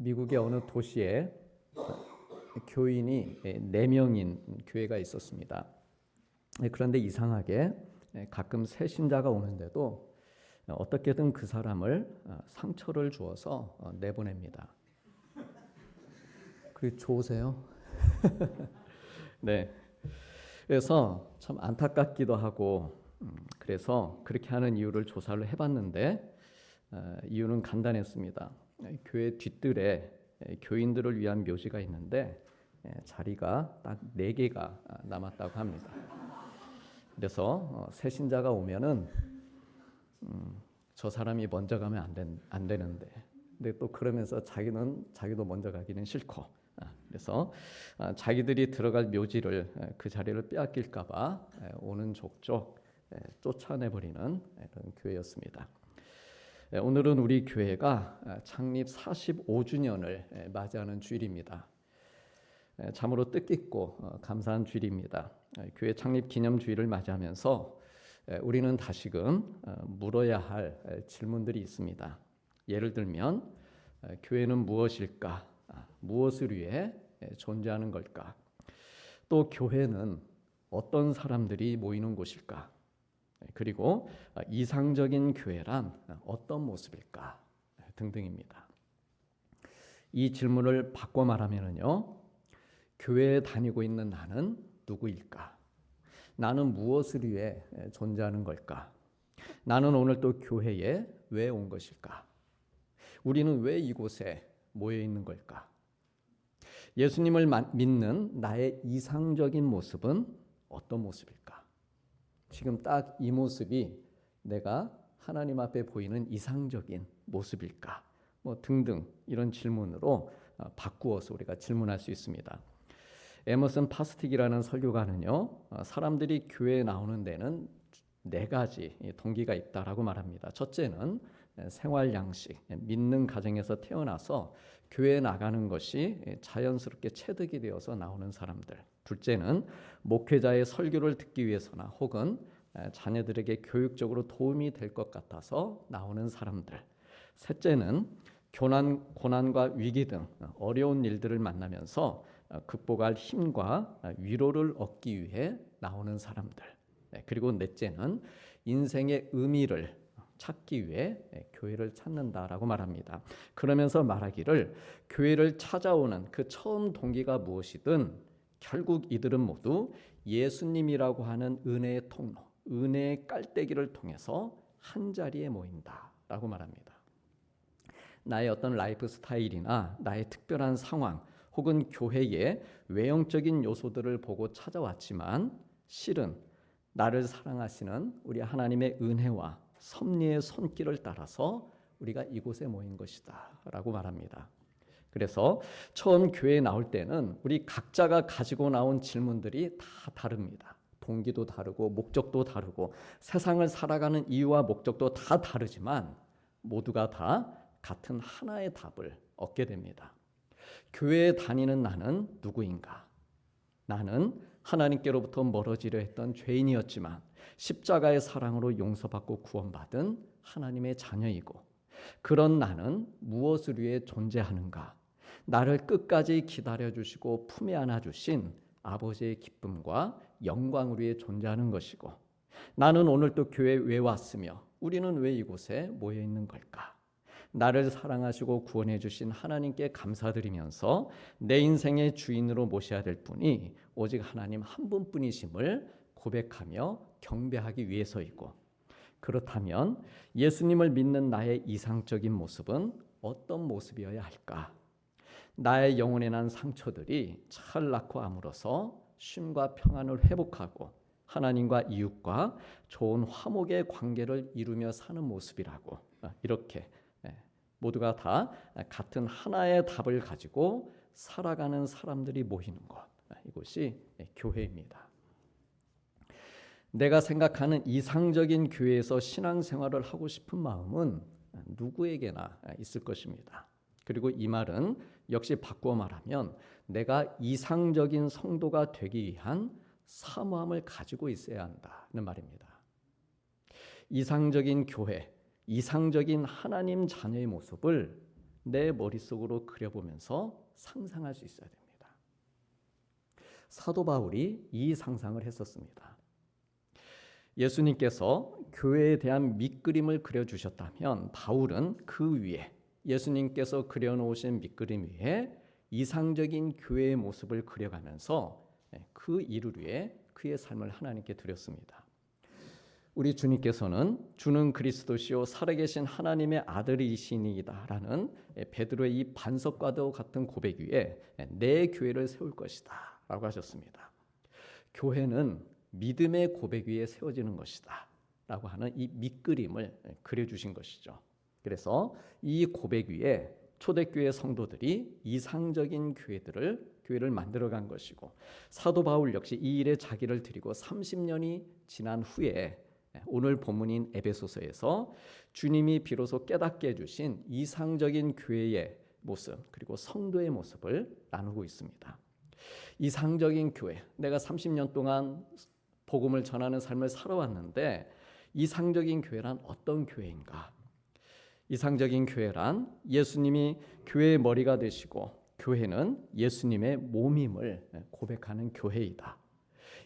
미국의 어느 도시에 교인이 4명인 교회가 있었습니다. 그런데 이상하게 가끔 새 신자가 오는데도 어떻게든 그 사람을 상처를 주어서 내보냅니다. 그게 좋으세요? 네. 그래서 참 안타깝기도 하고 그래서 그렇게 하는 이유를 조사를 해봤는데 이유는 간단했습니다. 교회 뒷뜰에 교인들을 위한 묘지가 있는데 자리가 딱 4개가 남았다고 합니다. 그래서 새 신자가 오면은 저 사람이 먼저 가면 안 되는데 근데 또 그러면서 자기도 먼저 가기는 싫고 그래서 자기들이 들어갈 묘지를 그 자리를 빼앗길까 봐 오는 족족 쫓아내버리는 그런 교회였습니다. 오늘은 우리 교회가 창립 45주년을 맞이하는 주일입니다. 참으로 뜻깊고 감사한 주일입니다. 교회 창립 기념 주일을 맞이하면서 우리는 다시금 물어야 할 질문들이 있습니다. 예를 들면 교회는 무엇일까? 무엇을 위해 존재하는 걸까? 또 교회는 어떤 사람들이 모이는 곳일까? 그리고 이상적인 교회란 어떤 모습일까? 등등입니다. 이 질문을 바꿔 말하면요, 교회에 다니고 있는 나는 누구일까? 나는 무엇을 위해 존재하는 걸까? 나는 오늘 또 교회에 왜 온 것일까? 우리는 왜 이곳에 모여 있는 걸까? 예수님을 믿는 나의 이상적인 모습은 어떤 모습일까? 지금 딱 이 모습이 내가 하나님 앞에 보이는 이상적인 모습일까? 등등 이런 질문으로 바꾸어서 우리가 질문할 수 있습니다. 에머슨 파스틱이라는 설교가는요, 사람들이 교회에 나오는 데는 4가지 동기가 있다라고 말합니다. 첫째는 생활 양식, 믿는 가정에서 태어나서 교회에 나가는 것이 자연스럽게 체득이 되어서 나오는 사람들. 둘째는 목회자의 설교를 듣기 위해서나 혹은 자녀들에게 교육적으로 도움이 될 것 같아서 나오는 사람들. 셋째는 고난과 위기 등 어려운 일들을 만나면서 극복할 힘과 위로를 얻기 위해 나오는 사람들. 그리고 넷째는 인생의 의미를 찾기 위해 교회를 찾는다라고 말합니다. 그러면서 말하기를 교회를 찾아오는 그 처음 동기가 무엇이든 결국 이들은 모두 예수님이라고 하는 은혜의 통로, 은혜의 깔때기를 통해서 한 자리에 모인다라고 말합니다. 나의 어떤 라이프 스타일이나 나의 특별한 상황 혹은 교회의 외형적인 요소들을 보고 찾아왔지만 실은 나를 사랑하시는 우리 하나님의 은혜와 섭리의 손길을 따라서 우리가 이곳에 모인 것이다 라고 말합니다. 그래서 처음 교회에 나올 때는 우리 각자가 가지고 나온 질문들이 다 다릅니다. 동기도 다르고 목적도 다르고 세상을 살아가는 이유와 목적도 다 다르지만 모두가 다 같은 하나의 답을 얻게 됩니다. 교회에 다니는 나는 누구인가? 나는 하나님께로부터 멀어지려 했던 죄인이었지만 십자가의 사랑으로 용서받고 구원받은 하나님의 자녀이고 그런 나는 무엇을 위해 존재하는가? 나를 끝까지 기다려주시고 품에 안아주신 아버지의 기쁨과 영광을 위해 존재하는 것이고 나는 오늘 또 교회에 왜 왔으며 우리는 왜 이곳에 모여 있는 걸까? 나를 사랑하시고 구원해 주신 하나님께 감사드리면서 내 인생의 주인으로 모셔야 될 분이 오직 하나님 한 분뿐이심을 고백하며 경배하기 위해서이고 그렇다면 예수님을 믿는 나의 이상적인 모습은 어떤 모습이어야 할까? 나의 영혼에 난 상처들이 잘 낫고 아물어서 쉼과 평안을 회복하고 하나님과 이웃과 좋은 화목의 관계를 이루며 사는 모습이라고 이렇게 모두가 다 같은 하나의 답을 가지고 살아가는 사람들이 모이는 곳, 이곳이 교회입니다. 내가 생각하는 이상적인 교회에서 신앙생활을 하고 싶은 마음은 누구에게나 있을 것입니다. 그리고 이 말은 역시 바꾸어 말하면 내가 이상적인 성도가 되기 위한 사모함을 가지고 있어야 한다는 말입니다. 이상적인 교회, 이상적인 하나님 자녀의 모습을 내 머릿속으로 그려보면서 상상할 수 있어야 됩니다. 사도 바울이 이 상상을 했었습니다. 예수님께서 교회에 대한 밑그림을 그려주셨다면 바울은 그 위에 예수님께서 그려놓으신 밑그림 위에 이상적인 교회의 모습을 그려가면서 그 이를 위해 그의 삶을 하나님께 드렸습니다. 우리 주님께서는 주는 그리스도시요 살아계신 하나님의 아들이시니이다라는 베드로의 이 반석과도 같은 고백 위에 내 교회를 세울 것이다 라고 하셨습니다. 교회는 믿음의 고백 위에 세워지는 것이다 라고 하는 이 밑그림을 그려주신 것이죠. 그래서 이 고백 위에 초대교회 성도들이 이상적인 교회를 만들어간 것이고, 사도 바울 역시 이 일에 자기를 드리고 30년이 지난 후에 오늘 본문인 에베소서에서 주님이 비로소 깨닫게 해주신 이상적인 교회의 모습 그리고 성도의 모습을 나누고 있습니다. 이상적인 교회, 내가 30년 동안 복음을 전하는 삶을 살아왔는데 이상적인 교회란 어떤 교회인가? 이상적인 교회란 예수님이 교회의 머리가 되시고 교회는 예수님의 몸임을 고백하는 교회이다.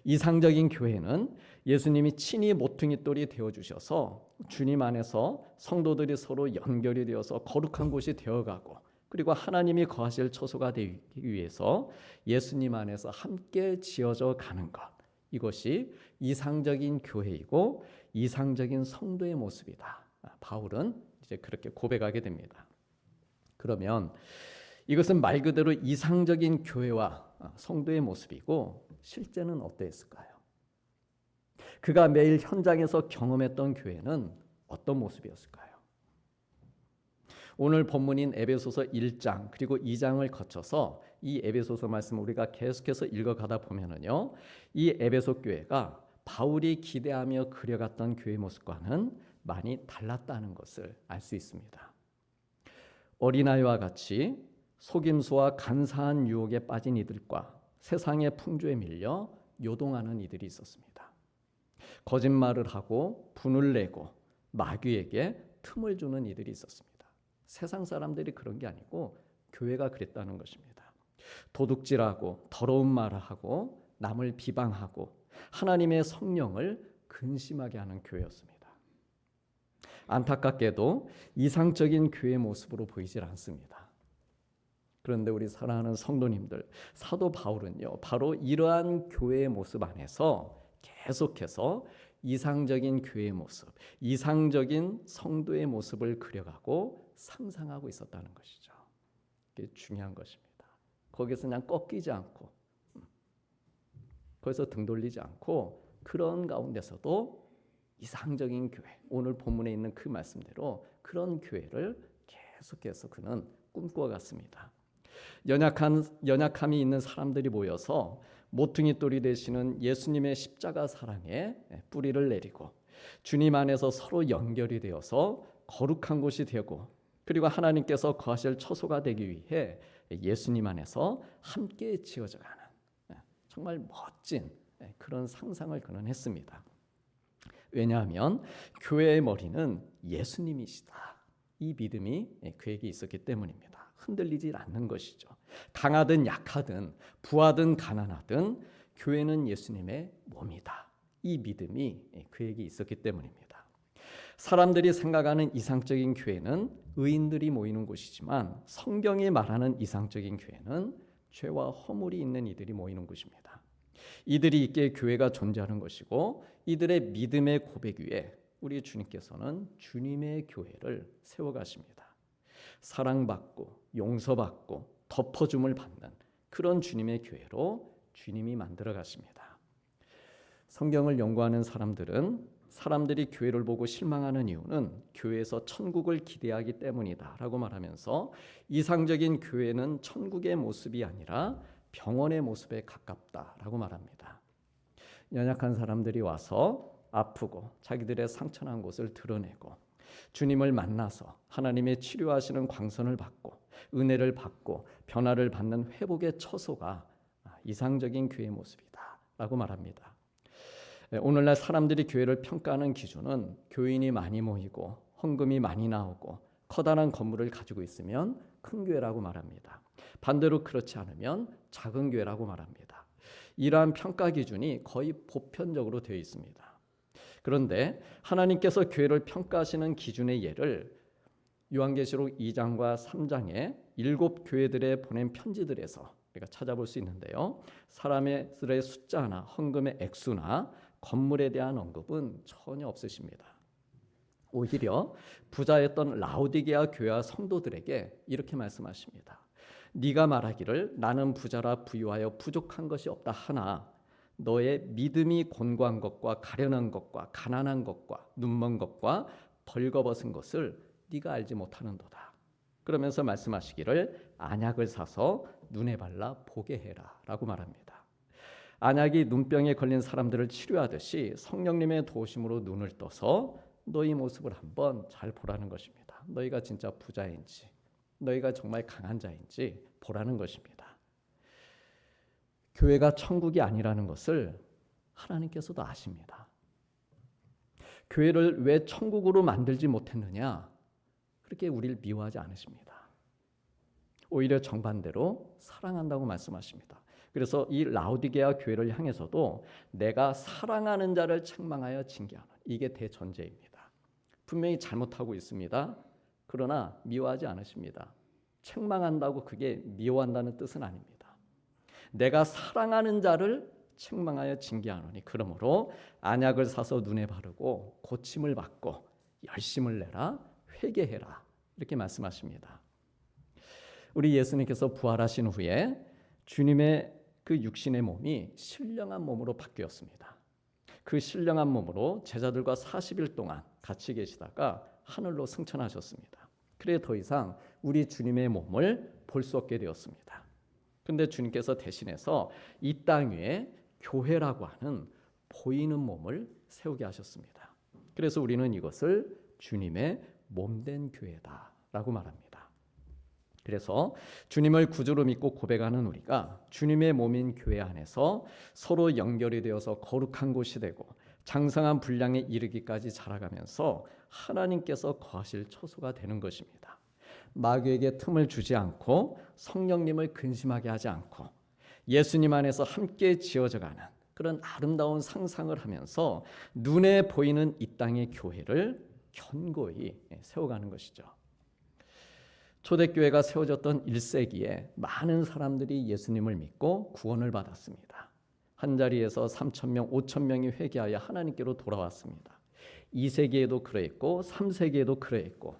이상적인 교회는 예수님이 친히 모퉁이돌이 되어주셔서 주님 안에서 성도들이 서로 연결이 되어서 거룩한 곳이 되어가고, 그리고 하나님이 거하실 처소가 되기 위해서 예수님 안에서 함께 지어져 가는 것, 이것이 이상적인 교회이고 이상적인 성도의 모습이다. 바울은 이제 그렇게 고백하게 됩니다. 그러면 이것은 말 그대로 이상적인 교회와 성도의 모습이고 실제는 어땠을까요? 그가 매일 현장에서 경험했던 교회는 어떤 모습이었을까요? 오늘 본문인 에베소서 1장 그리고 2장을 거쳐서 이 에베소서 말씀을 우리가 계속해서 읽어가다 보면은요, 이 에베소 교회가 바울이 기대하며 그려갔던 교회 모습과는 많이 달랐다는 것을 알 수 있습니다. 어린아이와 같이 속임수와 간사한 유혹에 빠진 이들과 세상의 풍조에 밀려 요동하는 이들이 있었습니다. 거짓말을 하고 분을 내고 마귀에게 틈을 주는 이들이 있었습니다. 세상 사람들이 그런 게 아니고 교회가 그랬다는 것입니다. 도둑질하고 더러운 말을 하고 남을 비방하고 하나님의 성령을 근심하게 하는 교회였습니다. 안타깝게도 이상적인 교회 모습으로 보이질 않습니다. 그런데 우리 사랑하는 성도님들, 사도 바울은요, 바로 이러한 교회의 모습 안에서 계속해서 이상적인 교회의 모습, 이상적인 성도의 모습을 그려가고 상상하고 있었다는 것이죠. 이게 중요한 것입니다. 거기서 그냥 꺾이지 않고, 거기서 등 돌리지 않고, 그런 가운데서도 이상적인 교회, 오늘 본문에 있는 그 말씀대로 그런 교회를 계속해서 그는 꿈꿔갔습니다. 연약함이 있는 사람들이 모여서 모퉁이돌이 되시는 예수님의 십자가 사랑에 뿌리를 내리고 주님 안에서 서로 연결이 되어서 거룩한 곳이 되고, 그리고 하나님께서 거하실 처소가 되기 위해 예수님 안에서 함께 지어져 가는 정말 멋진 그런 상상을 그는 했습니다. 왜냐하면 교회의 머리는 예수님이시다. 이 믿음이 그에게 있었기 때문입니다. 흔들리지 않는 것이죠. 강하든 약하든 부하든 가난하든 교회는 예수님의 몸이다. 이 믿음이 그에게 있었기 때문입니다. 사람들이 생각하는 이상적인 교회는 의인들이 모이는 곳이지만 성경이 말하는 이상적인 교회는 죄와 허물이 있는 이들이 모이는 곳입니다. 이들이 있기에 교회가 존재하는 것이고, 이들의 믿음의 고백 위에 우리 주님께서는 주님의 교회를 세워가십니다. 사랑받고 용서받고 덮어줌을 받는 그런 주님의 교회로 주님이 만들어 가십니다. 성경을 연구하는 사람들은 사람들이 교회를 보고 실망하는 이유는 교회에서 천국을 기대하기 때문이다 라고 말하면서 이상적인 교회는 천국의 모습이 아니라 병원의 모습에 가깝다라고 말합니다. 연약한 사람들이 와서 아프고 자기들의 상처난 곳을 드러내고 주님을 만나서 하나님의 치료하시는 광선을 받고 은혜를 받고 변화를 받는 회복의 처소가 이상적인 교회의 모습이다라고 말합니다. 오늘날 사람들이 교회를 평가하는 기준은 교인이 많이 모이고 헌금이 많이 나오고 커다란 건물을 가지고 있으면 큰 교회라고 말합니다. 반대로 그렇지 않으면 작은 교회라고 말합니다. 이러한 평가 기준이 거의 보편적으로 되어 있습니다. 그런데 하나님께서 교회를 평가하시는 기준의 예를 요한계시록 2장과 3장의 7교회들에 보낸 편지들에서 우리가 찾아볼 수 있는데요. 사람들의 숫자나 헌금의 액수나 건물에 대한 언급은 전혀 없으십니다. 오히려 부자였던 라오디게아 교회와 성도들에게 이렇게 말씀하십니다. 네가 말하기를 나는 부자라 부유하여 부족한 것이 없다 하나 너의 믿음이 곤고한 것과 가련한 것과 가난한 것과 눈먼 것과 벌거벗은 것을 네가 알지 못하는도다. 그러면서 말씀하시기를 안약을 사서 눈에 발라 보게 해라 라고 말합니다. 안약이 눈병에 걸린 사람들을 치료하듯이 성령님의 도우심으로 눈을 떠서 너희 모습을 한번 잘 보라는 것입니다. 너희가 진짜 부자인지 너희가 정말 강한 자인지 보라는 것입니다. 교회가 천국이 아니라는 것을 하나님께서도 아십니다. 교회를 왜 천국으로 만들지 못했느냐? 그렇게 우리를 미워하지 않으십니다. 오히려 정반대로 사랑한다고 말씀하십니다. 그래서 이 라오디게아 교회를 향해서도 내가 사랑하는 자를 책망하여 징계하는 이게 대전제입니다. 분명히 잘못하고 있습니다. 그러나 미워하지 않으십니다. 책망한다고 그게 미워한다는 뜻은 아닙니다. 내가 사랑하는 자를 책망하여 징계하노니 그러므로 안약을 사서 눈에 바르고 고침을 받고 열심을 내라 회개해라 이렇게 말씀하십니다. 우리 예수님께서 부활하신 후에 주님의 그 육신의 몸이 신령한 몸으로 바뀌었습니다. 그 신령한 몸으로 제자들과 40일 동안 같이 계시다가 하늘로 승천하셨습니다. 그래 더 이상 우리 주님의 몸을 볼 수 없게 되었습니다. 그런데 주님께서 대신해서 이 땅 위에 교회라고 하는 보이는 몸을 세우게 하셨습니다. 그래서 우리는 이것을 주님의 몸된 교회다라고 말합니다. 그래서 주님을 구주로 믿고 고백하는 우리가 주님의 몸인 교회 안에서 서로 연결이 되어서 거룩한 곳이 되고 장성한 분량에 이르기까지 자라가면서 하나님께서 거하실 처소가 되는 것입니다. 마귀에게 틈을 주지 않고 성령님을 근심하게 하지 않고 예수님 안에서 함께 지어져가는 그런 아름다운 상상을 하면서 눈에 보이는 이 땅의 교회를 견고히 세워가는 것이죠. 초대교회가 세워졌던 1세기에 많은 사람들이 예수님을 믿고 구원을 받았습니다. 한자리에서 3,000명, 5,000명이 회개하여 하나님께로 돌아왔습니다. 2세기에도 그러했고 3세기에도 그러했고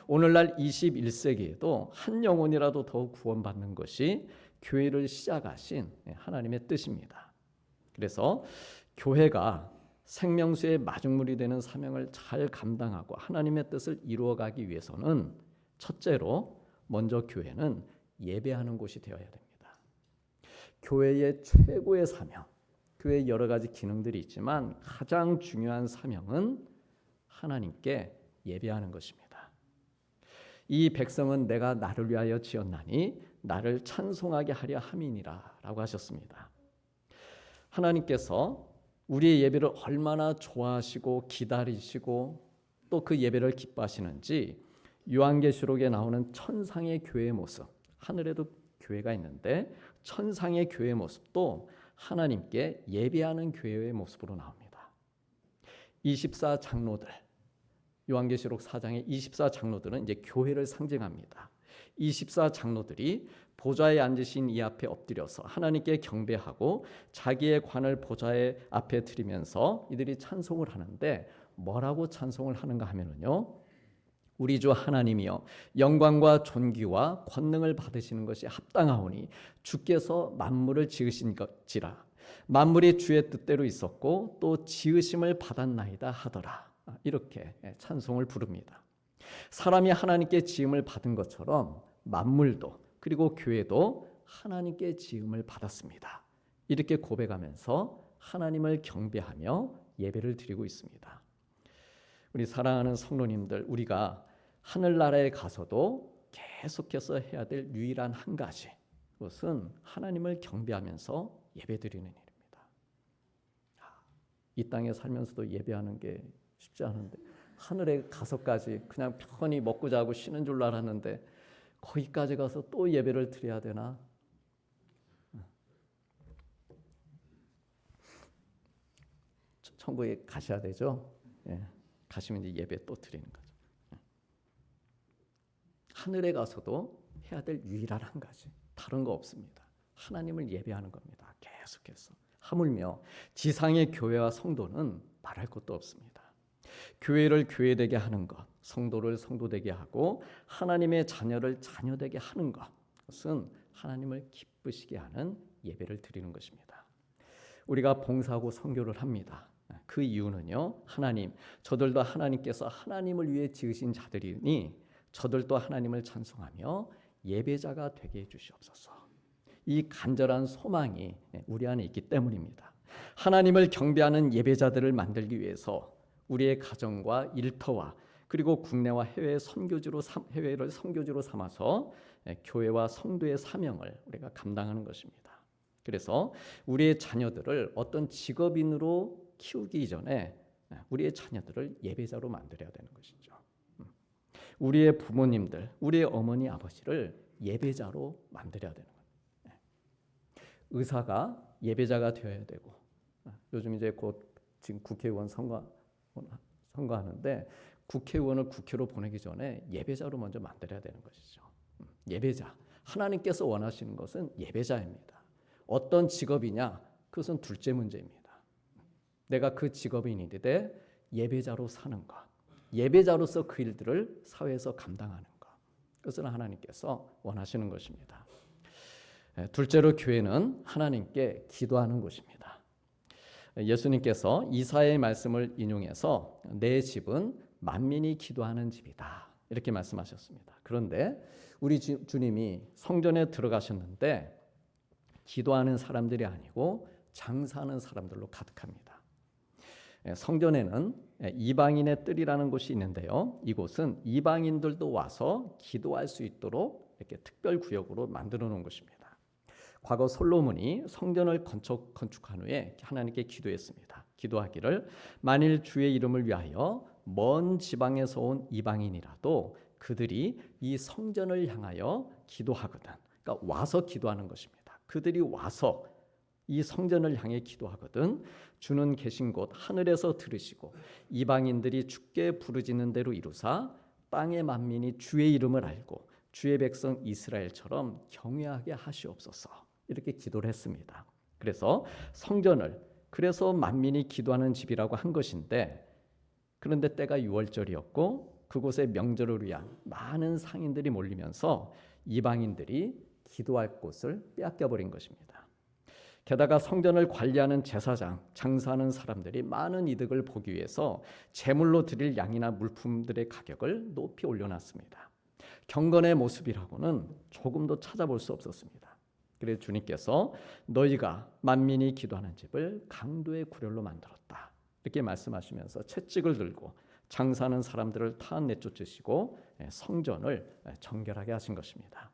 오늘날 21세기에도 한 영혼이라도 더 구원받는 것이 교회를 시작하신 하나님의 뜻입니다. 그래서 교회가 생명수의 마중물이 되는 사명을 잘 감당하고 하나님의 뜻을 이루어가기 위해서는 첫째로 먼저 교회는 예배하는 곳이 되어야 됩니다. 교회의 최고의 사명, 교회의 여러 가지 기능들이 있지만 가장 중요한 사명은 하나님께 예배하는 것입니다. 이 백성은 내가 나를 위하여 지었나니 나를 찬송하게 하려 함이니라 라고 하셨습니다. 하나님께서 우리의 예배를 얼마나 좋아하시고 기다리시고 또 그 예배를 기뻐하시는지 요한계시록에 나오는 천상의 교회의 모습, 하늘에도 교회가 있는데 천상의 교회의 모습도 하나님께 예배하는 교회의 모습으로 나옵니다. 24장로들, 요한계시록 4장의 24장로들은 이제 교회를 상징합니다. 24장로들이 보좌에 앉으신 이 앞에 엎드려서 하나님께 경배하고 자기의 관을 보좌의 앞에 드리면서 이들이 찬송을 하는데 뭐라고 찬송을 하는가 하면은요. 우리 주 하나님이여 영광과 존귀와 권능을 받으시는 것이 합당하오니 주께서 만물을 지으신 것지라 만물이 주의 뜻대로 있었고 또 지으심을 받았나이다 하더라. 이렇게 찬송을 부릅니다. 사람이 하나님께 지음을 받은 것처럼 만물도 그리고 교회도 하나님께 지음을 받았습니다. 이렇게 고백하면서 하나님을 경배하며 예배를 드리고 있습니다. 우리 사랑하는 성도님들, 우리가 하늘나라에 가서도 계속해서 해야 될 유일한 한 가지, 그것은 하나님을 경배하면서 예배드리는 일입니다. 이 땅에 살면서도 예배하는 게 쉽지 않은데 하늘에 가서까지 그냥 편히 먹고 자고 쉬는 줄 알았는데 거기까지 가서 또 예배를 드려야 되나? 천국에 가셔야 되죠. 예, 가시면 이제 예배 또 드리는 거죠. 하늘에 가서도 해야 될 유일한 한 가지, 다른 거 없습니다. 하나님을 예배하는 겁니다. 계속해서. 하물며 지상의 교회와 성도는 말할 것도 없습니다. 교회를 교회되게 하는 것, 성도를 성도되게 하고 하나님의 자녀를 자녀되게 하는 것, 그것은 하나님을 기쁘시게 하는 예배를 드리는 것입니다. 우리가 봉사하고 선교를 합니다. 그 이유는요, 하나님, 저들도 하나님께서 하나님을 위해 지으신 자들이니 저들도 하나님을 찬송하며 예배자가 되게 해주시옵소서. 이 간절한 소망이 우리 안에 있기 때문입니다. 하나님을 경배하는 예배자들을 만들기 위해서 우리의 가정과 일터와 그리고 국내와 해외를 선교지로 삼아서 교회와 성도의 사명을 우리가 감당하는 것입니다. 그래서 우리의 자녀들을 어떤 직업인으로 키우기 이전에 우리의 자녀들을 예배자로 만들어야 되는 것이죠. 우리의 부모님들, 우리의 어머니, 아버지를 예배자로 만들어야 되는 거예요. 의사가 예배자가 되어야 되고, 요즘 이제 곧 지금 국회의원 선거하는데 국회의원을 국회로 보내기 전에 예배자로 먼저 만들어야 되는 것이죠. 예배자, 하나님께서 원하시는 것은 예배자입니다. 어떤 직업이냐, 그것은 둘째 문제입니다. 내가 그 직업인이되 예배자로 사는 것, 예배자로서 그 일들을 사회에서 감당하는 것, 그것은 하나님께서 원하시는 것입니다. 둘째로 교회는 하나님께 기도하는 곳입니다. 예수님께서 이사야의 말씀을 인용해서 내 집은 만민이 기도하는 집이다, 이렇게 말씀하셨습니다. 그런데 우리 주님이 성전에 들어가셨는데 기도하는 사람들이 아니고 장사하는 사람들로 가득합니다. 성전에는 이방인의 뜰이라는 곳이 있는데요, 이곳은 이방인들도 와서 기도할 수 있도록 이렇게 특별 구역으로 만들어 놓은 것입니다. 과거 솔로몬이 성전을 건축한 후에 하나님께 기도했습니다. 기도하기를 만일 주의 이름을 위하여 먼 지방에서 온 이방인이라도 그들이 이 성전을 향하여 기도하거든, 그러니까 와서 기도하는 것입니다. 그들이 와서 이 성전을 향해 기도하거든 주는 계신 곳 하늘에서 들으시고 이방인들이 주께 부르짖는 대로 이루사 땅의 만민이 주의 이름을 알고 주의 백성 이스라엘처럼 경외하게 하시옵소서, 이렇게 기도를 했습니다. 그래서 성전을 그래서 만민이 기도하는 집이라고 한 것인데, 그런데 때가 6월절이었고 그곳에 명절을 위한 많은 상인들이 몰리면서 이방인들이 기도할 곳을 빼앗겨 버린 것입니다. 게다가 성전을 관리하는 제사장, 장사하는 사람들이 많은 이득을 보기 위해서 제물로 드릴 양이나 물품들의 가격을 높이 올려놨습니다. 경건의 모습이라고는 조금도 찾아볼 수 없었습니다. 그래서 주님께서 너희가 만민이 기도하는 집을 강도의 구렬로 만들었다, 이렇게 말씀하시면서 채찍을 들고 장사하는 사람들을 다 내쫓으시고 성전을 정결하게 하신 것입니다.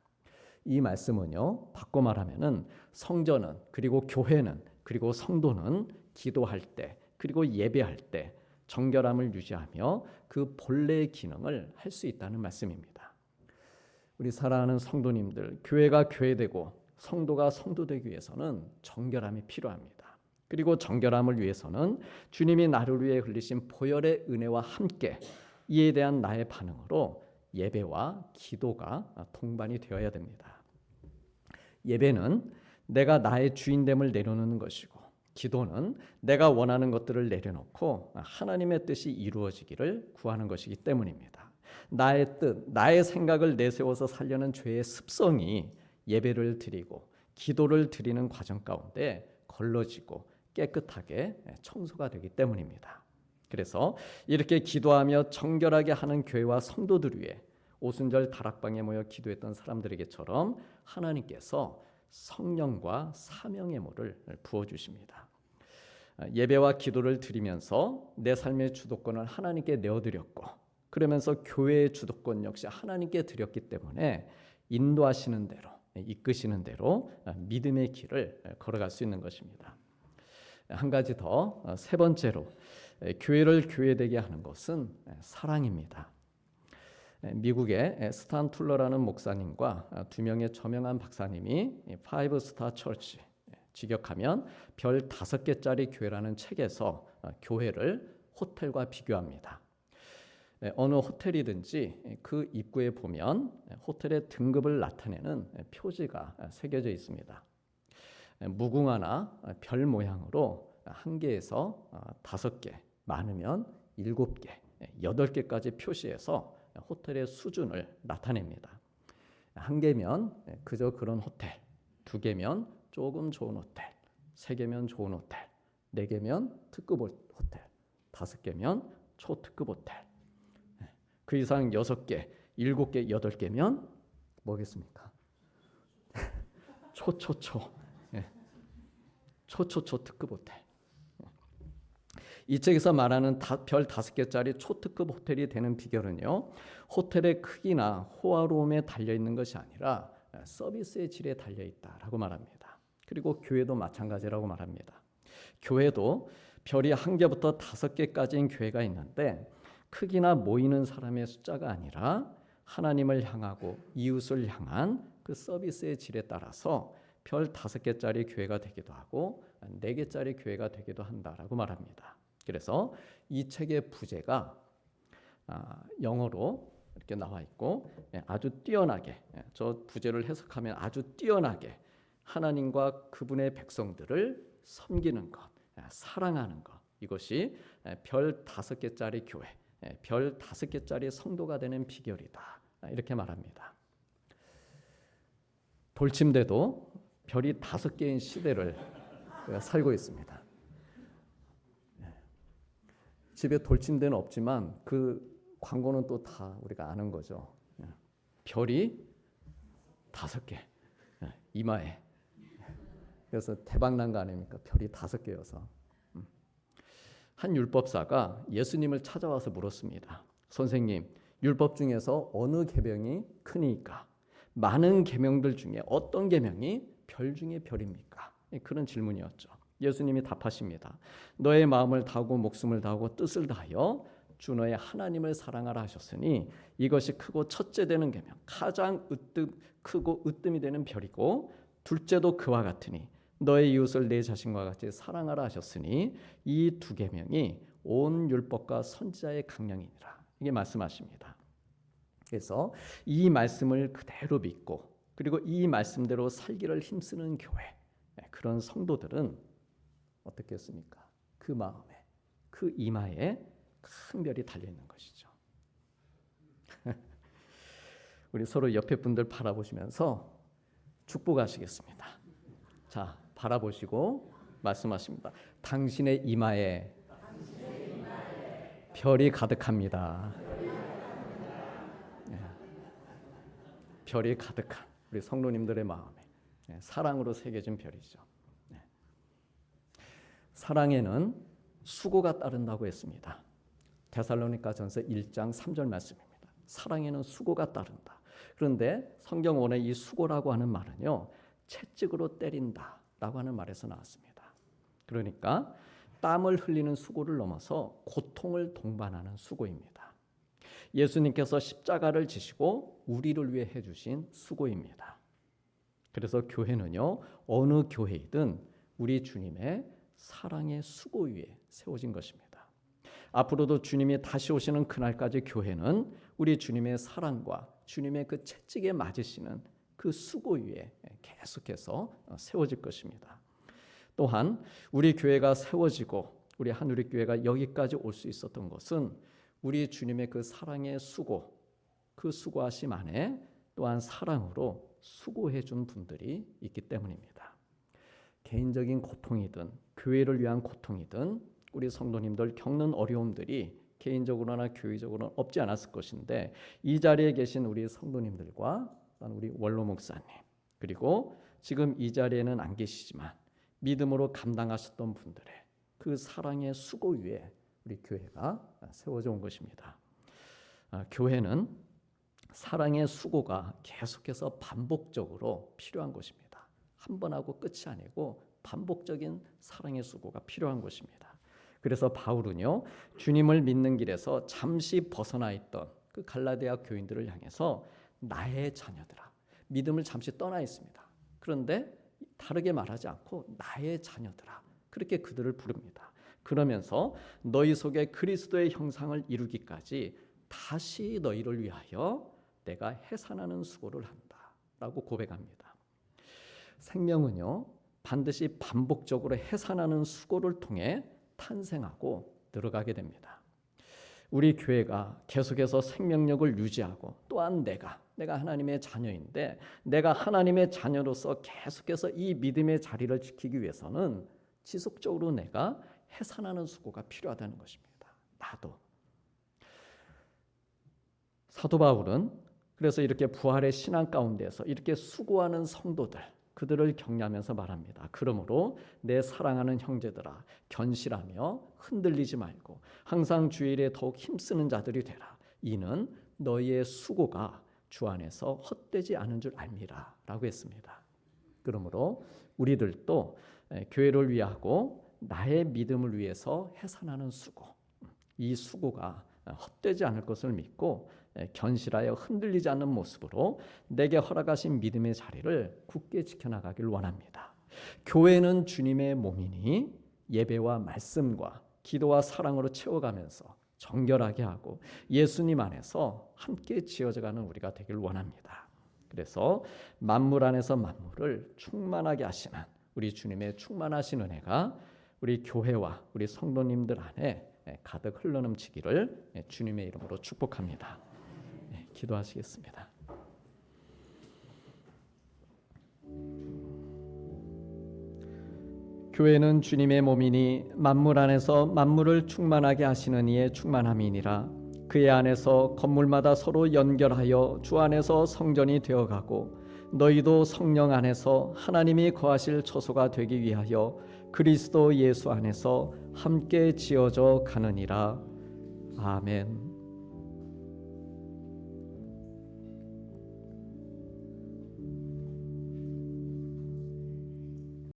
이 말씀은요, 바꿔 말하면은 성전은 그리고 교회는 그리고 성도는 기도할 때 그리고 예배할 때 정결함을 유지하며 그 본래의 기능을 할 수 있다는 말씀입니다. 우리 사랑하는 성도님들, 교회가 교회되고 성도가 성도되기 위해서는 정결함이 필요합니다. 그리고 정결함을 위해서는 주님이 나를 위해 흘리신 보혈의 은혜와 함께 이에 대한 나의 반응으로 예배와 기도가 동반이 되어야 됩니다. 예배는 내가 나의 주인됨을 내려놓는 것이고, 기도는 내가 원하는 것들을 내려놓고 하나님의 뜻이 이루어지기를 구하는 것이기 때문입니다. 나의 뜻, 나의 생각을 내세워서 살려는 죄의 습성이 예배를 드리고 기도를 드리는 과정 가운데 걸러지고 깨끗하게 청소가 되기 때문입니다. 그래서 이렇게 기도하며 정결하게 하는 교회와 성도들 위해 오순절 다락방에 모여 기도했던 사람들에게처럼 하나님께서 성령과 사명의 물을 부어주십니다. 예배와 기도를 드리면서 내 삶의 주도권을 하나님께 내어드렸고, 그러면서 교회의 주도권 역시 하나님께 드렸기 때문에 인도하시는 대로, 이끄시는 대로 믿음의 길을 걸어갈 수 있는 것입니다. 한 가지 더, 세 번째로 교회를 교회되게 하는 것은 사랑입니다. 미국의 스탄 툴러라는 목사님과 두 명의 저명한 박사님이 파이브 스타 처치, 직역하면 별 5개짜리 교회라는 책에서 교회를 호텔과 비교합니다. 어느 호텔이든지 그 입구에 보면 호텔의 등급을 나타내는 표지가 새겨져 있습니다. 무궁화나 별 모양으로 1개에서 5개, 많으면 7개, 8개까지 표시해서 호텔의 수준을 나타냅니다. 1개면 그저 그런 호텔, 2개면 조금 좋은 호텔, 3개면 좋은 호텔, 4개면 특급 호텔, 5개면 초특급 호텔, 그 이상 6개, 7개, 8개면 뭐겠습니까? 초초초 특급 호텔. 이 책에서 말하는 별 5개짜리 초특급 호텔이 되는 비결은요, 호텔의 크기나 호화로움에 달려있는 것이 아니라 서비스의 질에 달려있다라고 말합니다. 그리고 교회도 마찬가지라고 말합니다. 교회도 별이 1개부터 5개까지인 교회가 있는데 크기나 모이는 사람의 숫자가 아니라 하나님을 향하고 이웃을 향한 그 서비스의 질에 따라서 별 5개짜리 교회가 되기도 하고 4개짜리 교회가 되기도 한다라고 말합니다. 그래서 이 책의 부제가 영어로 이렇게 나와 있고 아주 뛰어나게, 저 부제를 해석하면 아주 뛰어나게 하나님과 그분의 백성들을 섬기는 것, 사랑하는 것, 이것이 별 5개짜리 교회, 별 5개짜리 성도가 되는 비결이다, 이렇게 말합니다. 돌침대도 별이 5개인 시대를 살고 있습니다. 집에 돌침대는 없지만 그 광고는 또 다 우리가 아는 거죠. 별이 5개, 이마에. 그래서 대박난 거 아닙니까? 별이 5개여서. 한 율법사가 예수님을 찾아와서 물었습니다. 선생님, 율법 중에서 어느 계명이 크니까? 많은 계명들 중에 어떤 계명이 별 중에 별입니까? 그런 질문이었죠. 예수님이 답하십니다. 너의 마음을 다하고 목숨을 다하고 뜻을 다하여 주 너의 하나님을 사랑하라 하셨으니 이것이 크고 첫째 되는 계명, 가장 크고 으뜸이 되는 별이고 둘째도 그와 같으니 너의 이웃을 내 자신과 같이 사랑하라 하셨으니 이 2계명이 온 율법과 선지자의 강령이니라, 이게 말씀하십니다. 그래서 이 말씀을 그대로 믿고 그리고 이 말씀대로 살기를 힘쓰는 교회, 그런 성도들은 어떻겠습니까? 그 마음에, 그 이마에 큰 별이 달려있는 것이죠. 우리 서로 옆에 분들 바라보시면서 축복하시겠습니다. 자, 바라보시고 말씀하십니다. 당신의 이마에 별이 가득합니다. 별이 가득한 우리 성도님들의 마음에 사랑으로 새겨진 별이죠. 사랑에는 수고가 따른다고 했습니다. 데살로니가전서 1장 3절 말씀입니다. 사랑에는 수고가 따른다. 그런데 성경 원의 이 수고라고 하는 말은요, 채찍으로 때린다라고 하는 말에서 나왔습니다. 그러니까 땀을 흘리는 수고를 넘어서 고통을 동반하는 수고입니다. 예수님께서 십자가를 지시고 우리를 위해 해주신 수고입니다. 그래서 교회는요, 어느 교회이든 우리 주님의 사랑의 수고 위에 세워진 것입니다. 앞으로도 주님이 다시 오시는 그날까지 교회는 우리 주님의 사랑과 주님의 그 채찍에 맞으시는 그 수고 위에 계속해서 세워질 것입니다. 또한 우리 교회가 세워지고 우리 한우리교회가 여기까지 올 수 있었던 것은 우리 주님의 그 사랑의 수고, 그 수고하심 안에 또한 사랑으로 수고해 준 분들이 있기 때문입니다. 개인적인 고통이든 교회를 위한 고통이든 우리 성도님들 겪는 어려움들이 개인적으로나 교회적으로는 없지 않았을 것인데 이 자리에 계신 우리 성도님들과 우리 원로 목사님, 그리고 지금 이 자리에는 안 계시지만 믿음으로 감당하셨던 분들의 그 사랑의 수고 위에 우리 교회가 세워져 온 것입니다. 교회는 사랑의 수고가 계속해서 반복적으로 필요한 것입니다. 한 번 하고 끝이 아니고 반복적인 사랑의 수고가 필요한 것입니다. 그래서 바울은요, 주님을 믿는 길에서 잠시 벗어나 있던 그 갈라디아 교인들을 향해서 나의 자녀들아, 믿음을 잠시 떠나 있습니다. 그런데 다르게 말하지 않고 나의 자녀들아, 그렇게 그들을 부릅니다. 그러면서 너희 속에 그리스도의 형상을 이루기까지 다시 너희를 위하여 내가 해산하는 수고를 한다 라고 고백합니다. 생명은요, 반드시 반복적으로 해산하는 수고를 통해 탄생하고 늘어가게 됩니다. 우리 교회가 계속해서 생명력을 유지하고, 또한 내가 하나님의 자녀인데 내가 하나님의 자녀로서 계속해서 이 믿음의 자리를 지키기 위해서는 지속적으로 내가 해산하는 수고가 필요하다는 것입니다. 나도. 사도 바울은 그래서 이렇게 부활의 신앙 가운데서 이렇게 수고하는 성도들, 그들을 격려하면서 말합니다. 그러므로 내 사랑하는 형제들아, 견실하며 흔들리지 말고 항상 주일에 더욱 힘쓰는 자들이 되라. 이는 너희의 수고가 주 안에서 헛되지 않은 줄 알미라 라고 했습니다. 그러므로 우리들도 교회를 위하고 나의 믿음을 위해서 해산하는 수고, 이 수고가 헛되지 않을 것을 믿고 견실하여 흔들리지 않는 모습으로 내게 허락하신 믿음의 자리를 굳게 지켜나가길 원합니다. 교회는 주님의 몸이니 예배와 말씀과 기도와 사랑으로 채워가면서 정결하게 하고 예수님 안에서 함께 지어져가는 우리가 되길 원합니다. 그래서 만물 안에서 만물을 충만하게 하시는 우리 주님의 충만하신 은혜가 우리 교회와 우리 성도님들 안에 가득 흘러넘치기를 주님의 이름으로 축복합니다. 기도하시겠습니다. 교회는 주님의 몸이니 만물 안에서 만물을 충만하게 하시는 이의 충만함이니라. 그의 안에서 건물마다 서로 연결하여 주 안에서 성전이 되어가고 너희도 성령 안에서 하나님이 거하실 처소가 되기 위하여 그리스도 예수 안에서 함께 지어져 가느니라. 아멘.